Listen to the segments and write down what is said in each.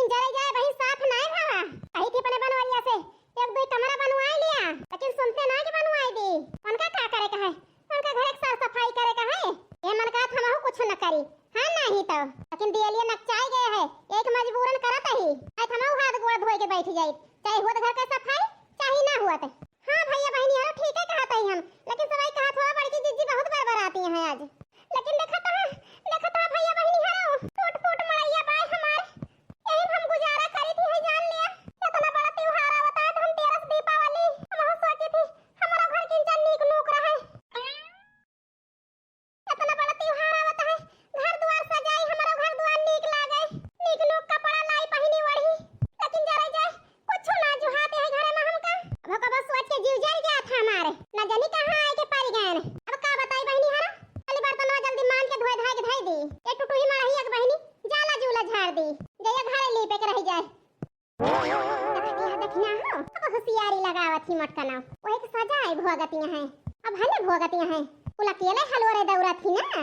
लेकिन जरा जाए वही साफ नहीं भावा कही थी अपने बनवारिया से एक दो कमरा बनवाई लिया लेकिन सुनते ना कि बनवाई दी उनका क्या करे का है उनका घर एक साफ सफाई करे का है ये मन का हम कुछ न करी हां नहीं तो लेकिन दियलिए नकचाई गए है एक मजबूरन करत ही आई हम हाथ गोड़ धोए के बैठ जाई चाहे हुआ घर का सफाई चाहे ना हुआ तो हां भैया बहनी यार ठीक है कहता ही हम लेकिन सवाई कहा थोड़ा बड़की जीजी बहुत बड़बड़ आती हैं आज लेकिन देखता भैया बहनी यार टूट फूट मड़ैया बाय हमार यही हम गुजारा करी थी है जान लिया इतना बड़ा त्योहार आवता है धनतेरस दीपावली हम सोची थी हमारा घर किंचन नीक नूक रहे इतना बड़ा त्योहार आवता है घर द्वार सजाई हमारा घर द्वार नीक लागे नीक नूक कपड़ा लाई पहिनी वढ़ी लेकिन जरा जाए कुछ ना जुहाते है घर में हमका अब कब सोच के जीव जल गया था हमारे ना जानी कहां आए के पड़ गए अब का बताई बहनी हरा पहली बार तो ना जल्दी मान के धोए धाय के धाई दी ए टुटू ही मड़ही एक बहनी जाला जूला झाड़ दी गया घरे लीपे के रह जाए देखना हो अब होशियारी लगावत ही मटका ना ओए के सजाए भोगतियां हैं अब हले भोगतियां हैं कुल अकेले हलवरे दौरा थी ना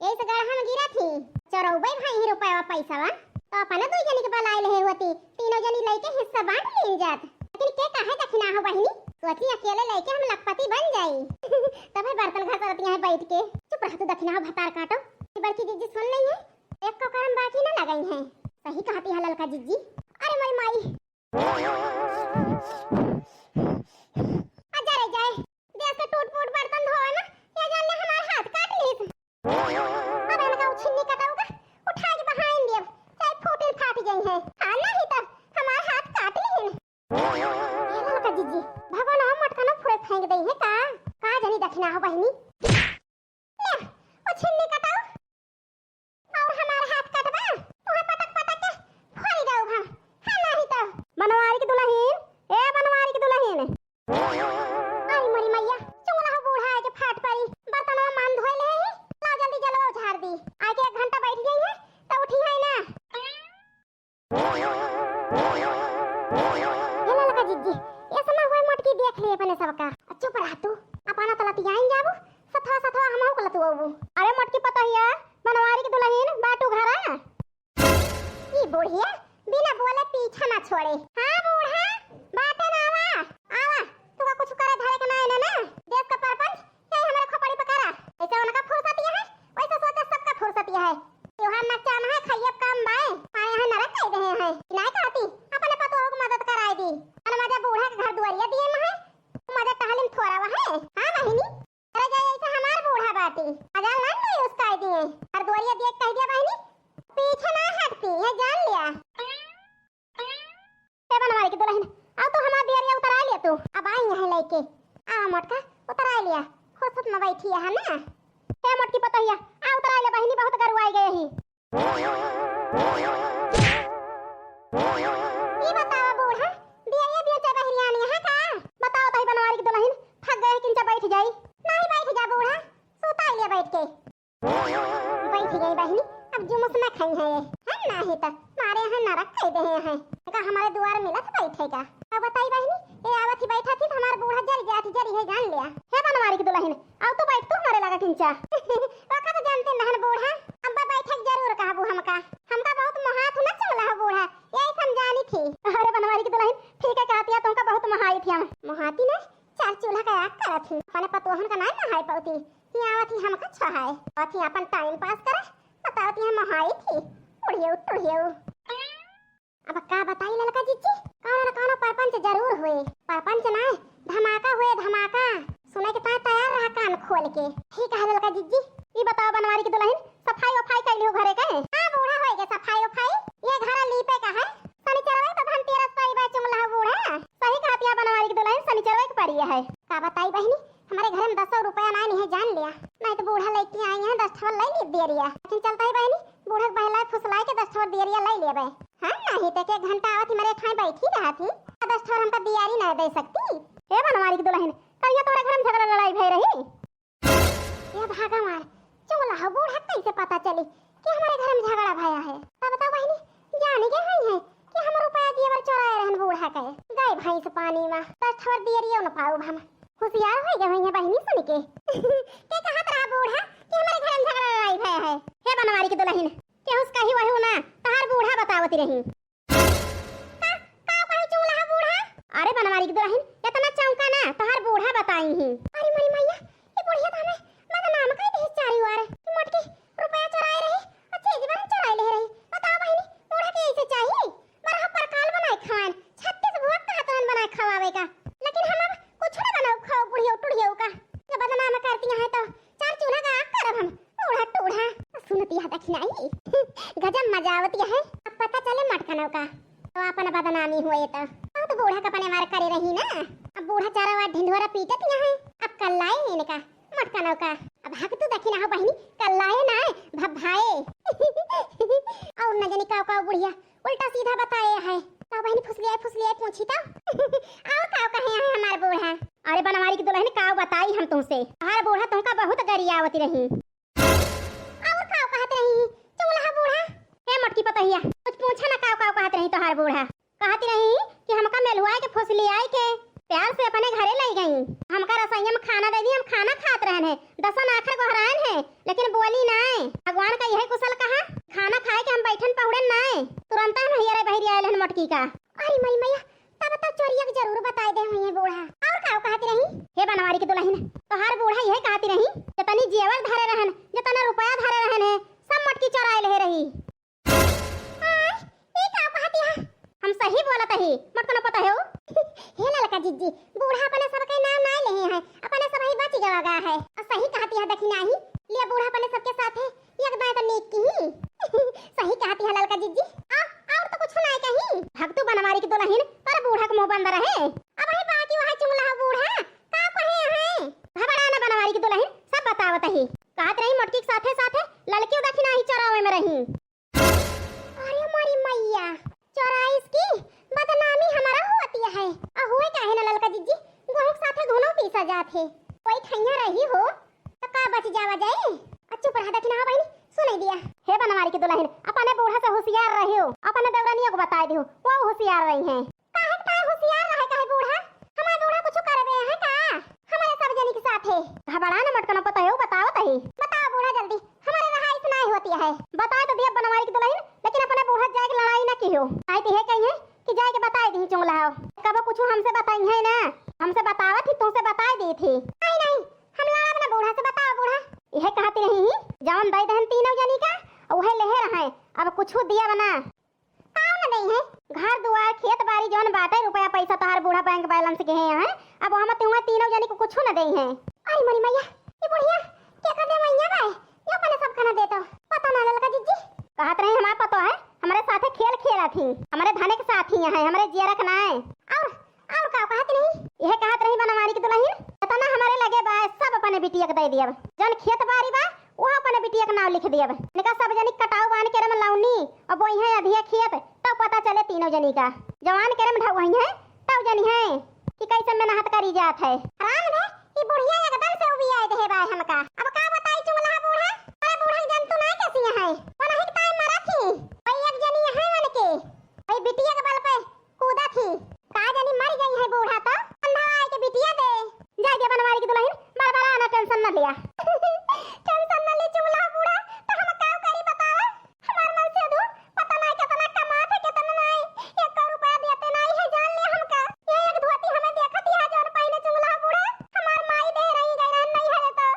ऐसे गढ़ा में गिरा थी चरौबे भाई ही रुपया पैसा वा तो अपने दो जनी के बलाई ले होती तीनों जनी लेके हिस्सा बांट लीन जात लेकिन के काहे देखना हो बहनी सोची अकेले लेके हम लखपति बन जाई तब बर्तन घर करती हैं बैठ के चुप रह तू दखना हो भतार काटो बड़की जीजी सुन नहीं है एक को करम बाकी ना लगाई है सही कहती है ललका जीजी अरे मई माई अजरे जाए देश के टूट फूट बर्तन धोए ना ये जान ले हमारे हाथ काट ली अब इनका उछिन्नी कटाऊंगा उठा के बहाइन दिया चाहे फूटे फाट गई है हां नहीं तो हमारे हाथ काट ली है ललका जीजी भगवान हम मटका ना फुरे फेंक दई है का जानी दखना हो बहनी ले उछिन्नी कटाओ और हमारा हाथ कटवा तोहे पटक पटक के फोड़ जाओ हां नहीं तो बनवारी की दुल्हन ए बनवारी की दुल्हन आई मरी मैया चुंगला हो बूढ़ा है के फाट पड़ी बर्तन में मान धोए ले ला जल्दी जलवा झाड़ दी आके 1 घंटा बैठ गई है तो उठी है ना ये ललका जीजी ये समय हुए मटकी देख लिए अपने सबका चुप रह तू अपना तलती आइन जाबू सथवा सथवा हमहु कलतू आबू अरे मटकी पता हिया बनवारी की दुल्हन बाटू घर आ ई बुढ़िया बिना बोले पीछे ना छोड़े हां बूढ़ा बाटे ना आवा तू का कुछ करे धरे के ना ना देश का परपंच ये हमारे खोपड़ी पकड़ा ऐसे उनका फुर्सत है वैसे सोचे सबका फुर्सत है त्योहार ना चाहना है खैयब काम बाए आए हैं नरक कह रहे हैं नहीं कहती अपने पतो को मदद कराई दी और मजा बूढ़ा के घर दुआरिया दिए में है मजा तालीम थोड़ा वा है हां बहिनी अरे जाए ऐसे हमार बूढ़ा बाटी अजाल नहीं उसका दिए और दुआरिया देख कह दिया बहिनी पीछे ना हटती है जान लिया ए बनवारी की दुल्हन आओ तो हमार दियरिया उतरा लिया तू अब आई यहां लेके आ मटका उतरा लिया खुद में बैठी है ना ए मटकी पतैया आ उतरा ले बहिनी बहुत गरुआई गई ही ये बताओ बूढ़ा दियरिया बेचे बहरियानी है का बताओ तई बनवारी की दुल्हन थक गए किंचा बैठ जाई नहीं बैठ जा बूढ़ा सोता लिया बैठ के बैठ गई बहनी अब जुमस में खाई है ये नहीं तो मारे यहाँ नरक कह दे हैं का हमारे द्वार मिला था बैठेगा अब बताई बहनी ये आवत ही बैठा थी हमारा बूढ़ा जरी है जान लिया है बनवारी की दुल्हन आओ तो बैठ तू हमारे लगा किंचा ओका तो जानते नहन बूढ़ा अब्बा बैठक जरूर कहबू हमका बहुत महात ना चला है बूढ़ा यही समझानी थी अरे बनवारी की दुल्हन ठीक है कहती है तुमका बहुत महाई थी हम महाती ने चार चूल्हा का आग करत थी अपने पतोहन का नहीं महाई पौती ये आवत ही हमका छहाए आवत ही अपन टाइम पास करे बतावती है महाई थी उड़ियो अब का बताई ललका जीजी कौन परपंच जरूर हुए परपंच ना धमाका हुए धमाका सुने के तैयार रहा कान खोल के ठीक है ललका जीजी ये बताओ बनवारी की दुल्हन सफाई वफाई कैली हो घरे के हां बूढ़ा होए के सफाई वफाई ये घर लीपे का है शनिचरवे तो धनतेरस पड़ी बा चुंगला बूढ़ा सही कहती है बनवारी की दुल्हन शनिचरवे के पड़ी है का बताई बहनी हमारे घर में 10 रुपया नहीं है जान लिया नहीं तो बूढ़ा लेके आई है 10 ठो ले ली देरिया लेकिन चलता है बहनी बूढ़ा बहला फुसलाए के 10 ठो देरिया ले लेबे हां नहीं तो 1 घंटा आवत मेरे ठाई बैठी रहा थी 10 ठो हमका दियारी ना दे सकती ए बनवारी की दुल्हन कहिया तोरे घर में झगड़ा लड़ाई भई रही ये भागा मार चुंगला हो बूढ़ा कैसे पता चली कि हमारे घर में झगड़ा भया है तब बताओ बहनी जाने के है कि हम रुपया दिए बर चोराए रहन बूढ़ा के गए भाई से पानी में 10 ठो देरिया न पाऊ हम होशियार हो गए हैं बहनी सुन के कहत रहा बूढ़ा कि हमारे घर में झगड़ा लड़ाई भया है हे बनवारी की दुल्हन के उसका ही वही ना तार बूढ़ा बतावती रही का कहे चुंगला बूढ़ा? अरे बनवारी की दुल्हन इतना चौंका ना तोहार बूढ़ा बताई ही। अरे मरी मैया ये बुढ़िया तो हमें बदनाम कर दी चारी वार कि मोटकी रुपया चुराए रही और चीज बन चुराए ले रही। बताओ बहनी बूढ़ा के ऐसे चाहिए बरहा परकाल बनाए खावन 36 भोग का हाथन बनाए खवावे का, लेकिन हम अब कुछ ना बनाओ खाओ बुढ़िया टुड़िया का। जब बदनाम करती है तो चार चूल्हा का आग करब हम बूढ़ा टूढ़ा सुनती है दखनाई गजब मजा आवती है। अब पता चले मटकनों का तो अपन बदनामी हुए तो बूढ़ा का पने मार करे रही ना। अब बूढ़ा चारा वार ढिंढोरा पीटत यहाँ अब कल्लाए इनका मटकनों का। अब हक तू देखी ना हो बहनी कल्लाए ना भभाए और न जानी का बुढ़िया उल्टा सीधा बताए है तो बहनी फुसलियाए पूछी तो और का कहे है हमार बूढ़ा। अरे बनवारी की दुल्हन का बताई हम तुमसे हमार बूढ़ा तुमका बहुत गरियावती रही और का कहत रही चुंगला बूढ़ा हे मटकी पतहिया कुछ पूछा ना का कहत रही तोहार बूढ़ा। कहती रही कि हमका मेलुआए के फुसलियाए के प्यार से अपने घरे ले गई, हमका रसोईया में खाना दे दी, हम खाना खात रहन है, दसन आखर गोहरान है, लेकिन बोली नाय। भगवान का यही कुशल कहा खाना खाए के हम बैठन पहुड़न नाय, तुरंत हम हियरे बहिरी आयल हन मटकी का। अरे मई मैया तब तो चोरिया के जरूर बताई दे हुई है बूढ़ा। और का कहती रही हे बनवारी की दुल्हन तोहार बूढ़ा यही कहती रही जतनी जेवर धरे रहन जतना रुपया धरे रहन है सब मटकी चोराए ले रही। ये का कहती है हम सही बोलत ही मत को पता है हे ललका जिज्जी बूढ़ा अपने सब के नाम ना ले हैं अपने सब ही बच जावा है और सही कहती है देखी नहीं ले बूढ़ा अपने सबके साथ है एक दाएं तो नीक की सही कहती है ललका जिज्जी और तो कुछ नहीं कहीं भक्तू बनवारी की दुल्हन पर बूढ़ा को मुंह बंद रहे। अब ही बाकी वहां चुंगला बूढ़ा का कहे हैं घबरा ना बनवारी की दुल्हन सब बतावत ही कहत रही मटकी के साथे साथे लड़की देखी नहीं चरावे में रही। अरे मारी मैया चौराइस की बदनामी हमारा होती है और हुए काहे ना ललका जिज्जी गोहू के साथे घुनो पीसा जात है कोई खैया रही हो तो का बच जावा जाए। चुप रहा देखना बहनी सुनाई दिया हे बनवारी की दुल्हन अपने बूढ़ा से होशियार रहियो अपने देवरानियों को बता दियो वो होशियार रही हैं। काहे होशियार रहे काहे बूढ़ा हमारा बूढ़ा कुछ करबे है का हमारे सब जनी के साथ है घबरा ना मटकना पता है बताओ तही बताओ बूढ़ा जल्दी हमारे रहाई से नहीं होती है बता तो दिया बनवारी की दुल्हन लेकिन अपने बूढ़ा जाए के लड़ाई ना कियो आई है कहीं कि जाए के बताई दी चुंगला कब कुछ हमसे बताई है ना हमसे बतावा थी तुमसे बता दी थी नहीं हम लड़ा अपना बूढ़ा से बताओ बूढ़ा यह कहती रही जौन दई दहन तीनों जनी का वह लेहे रहे अब कुछ दिया बना काऊ ना दई है घर दुआर खेत बाड़ी जौन बाटे रुपया पैसा तोहार बूढ़ा बैंक बैलेंस के है अब हम तुम तीनों जनी को कुछ ना दई है। अरे मरी मैया ये बुढ़िया क्या कर दे मैया भाई यो पने सब खाना दे तो पता ना ललका जिज्जी कहत रहे हमारा पता है हमारे साथे खेल खेला थी हमारे धने के साथ ही है हमारे जिया रखना है और का कहत नहीं यह कहत रही बनवारी की दुल्हन पता ना हमारे लगे बा सब अपने बिटिया के दे दिया जन खेत बाड़ी बा वो अपने बिटिया का नाम लिख दिया निका सब जनी कटाव बांध के रम लाउनी और बोई है अधिया खेत तब पता चले तीनों जनी का जवान के रम ढाई है तब जनी है कि कैसे मेहनत करी जात है। आराम है ये बुढ़िया एकदम से उबी आए दे बा हमका अब का बताई चुंगला बूढ़ा अरे बूढ़ा जंतु ना कैसी है वना ही टाइम मारा थी भाई एक जनी है मन के भाई बिटिया के बल पे कूदा थी का जनी मर गई है बूढ़ा तो अंधा आए के बिटिया दे जाए दे बनवारी की दुल्हन बड़ा ना टेंशन न लिया टेंशन न ले चुंगला बूढ़ा तो हम का करी बताओ हमार मन से दो पता नहीं कितना कमात है कितना नहीं 1 रुपया देते नहीं है जान ले हमका ये एक धोती हमें देखती है जोन पहले चुंगला बूढ़ा हमार माई दे रही गैरान नहीं है तो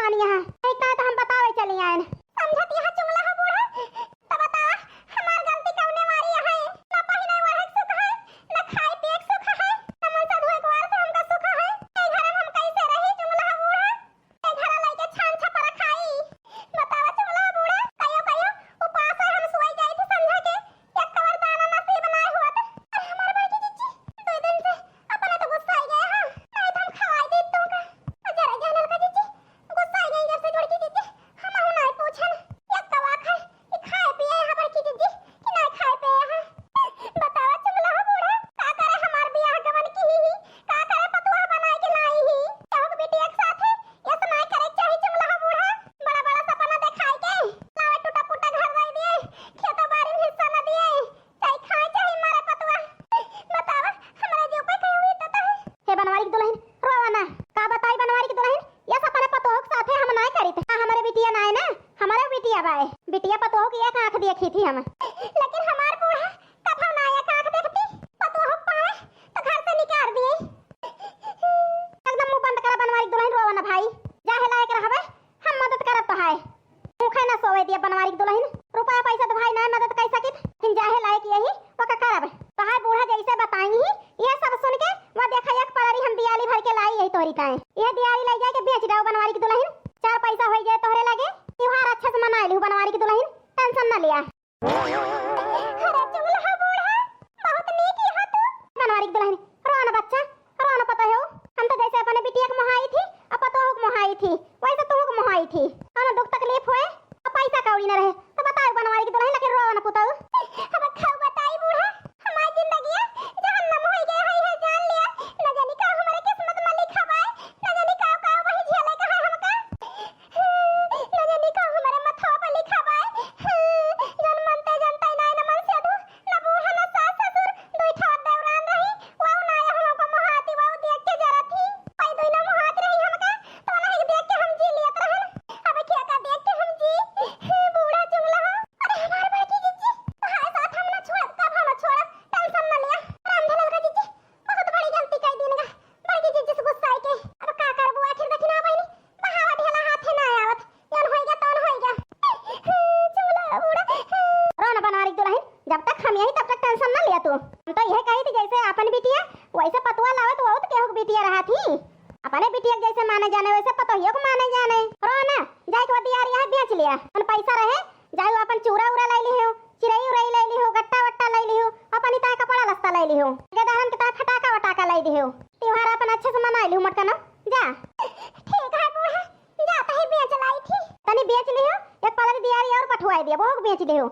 बानी यहाँ इतना तो हम बतावे चली आए समझत यहाँ चुंगला है बूढ़ा तब बता हमार गलती कौने मारी है ना पहिने वाला सुख है ना खाए पिए सुख है ना मन से धोए वार से हमका सुख है ए घर में हम कैसे रही चुंगला है बूढ़ा ए घर लइके छान छपरा खाई बतावा चुंगला है बूढ़ा कयो उपास है हम सोई जाई थी समझा के एक कवर दाना नसीब ना हुआ तो हमारे बड़ी जीजी 2 दिन से अपने तो गुस्सा आ गए हां नहीं तो हम खवाई दी तुमका जरा जानल का जीजी गुस्सा आ गई जब से जोड़ के जीजी हम हूं नहीं पूछन एक कवा खाए ई खाए पिए यहाँ पर की जीजी कि नहीं खाए पिए यहाँ बतावा चुगला हो बूढ़ा का करे हमार बियाह गवन की ही का करे पतुआ बनाए के लाई ही कहू बेटी एक साथ है ये तो नहीं करे चाहिए चुगला हो बूढ़ा बड़ा बड़ा सपना दिखाई के लावे टूटा फूटा घर दे दिए खेत बाड़ी में हिस्सा न दिए चाहे खाए चाहे मारे पतुआ बतावा हमारे जीव पे कहीं हुई तो हे बनवारी की दुल्हन रोवाना का बताई बनवारी की दुल्हन ये सपने पतोह के साथ हम नहीं करी थे हमारे बिटिया ना है ना हमारे बिटिया बाए बिटिया पतोह की एक आंख देखी थी हम लेकिन हमार बूढ़ा कब हम ना एक आंख देखती पतोह पाए तो घर से निकाल दिए एकदम मुंह बंद करा बनवारी की दुल्हन रोवाना भाई जाहे लायक रहबे हम मदद करत तो है मुखे ना सोवे दिए बनवारी की दुल्हन रुपया पैसा तो भाई ना मदद कर सकित फिर जाहे लायक यही ओका करब तो है बूढ़ा जैसे बताई ही ये सब सुन के वो देखा एक परारी हम दियाली भर के लाई यही तोरी काए ये दियाली ले जाके बेच दाओ बनवारी की दुल्हन 4 पैसा हो जाए तोहरे लगे त्योहार अच्छे से मना लियो बनवारी की दुल्हन टेंशन ना लिया अरे चुगला है बूढ़ा बहुत नीक है तू बनवारी की दुल्हन रोना बच्चा रोना पता हो हम तो जैसे अपने बिटिया के मोहाई थी अब तो को मोहाई थी वैसे तू को मोहाई थी और दुख तकलीफ होए अब पैसा कौड़ी न रहे तो बताओ बनवारी की दुल्हन लेकिन रोना पुताऊ अब खाओ बताई बूढ़ा हमारी जिंदगी जहन्नम हो गई है जान लिया न जानी का हमारे किस्मत में लिखा है न जानी का वही झेले का है हमका न जानी का हमारे मथवा पे लिखा है जन मनते जनते नहीं न मन से दू न बूढ़ा न सास ससुर दुई ठाट देवरान रही वाऊ ना हमको मोहाती वाऊ देख के जरा थी पई दुई न मोहात रही हमका तो नहीं देख के हम जी लियत रहन अब क्या का देख के हम जी बूढ़ा चुगला अरे हमारे बेटी जीजी हाय साथ हम ना छोड़ कब हम छोड़ टेंशन न लिया रामधनल का जीजी बहुत बड़ी गलती कर दीनगा बड़ी जीजी से गुस्सा आई के अब का करबो आखिर देखी ना पाइनी बहावा ढेला हाथे ना आवत जन होइगा तौन होइगा चुगला बूढ़ा रोना बनवारी दुल्हन जब तक हम यही तब तक टेंशन न लिया तू हम तो यह कही थी जैसे अपन बिटिया वैसे पतुआ लावत बहुत केहू बिटिया रहा थी अपने बिटिया जैसे माने जाने वैसे पतोहियो को माने जाने रोना जाए के दियार यह बेच लिया अपन पैसा रहे जाए अपन चूरा उरा ले ली हो चिरई उरई ले ली हो गट्टा वट्टा ले ली हो अपन इता कपड़ा लस्ता ले ली हो गदारन के ता फटाका वटाका ले दी हो त्योहार अपन अच्छे से मना ली मटका ना जा ठीक है बूढ़ा जा तही बेच लाई थी तनी बेच ली हो एक पलक दियारी और पठवाई दिया बहुत बेच दी हो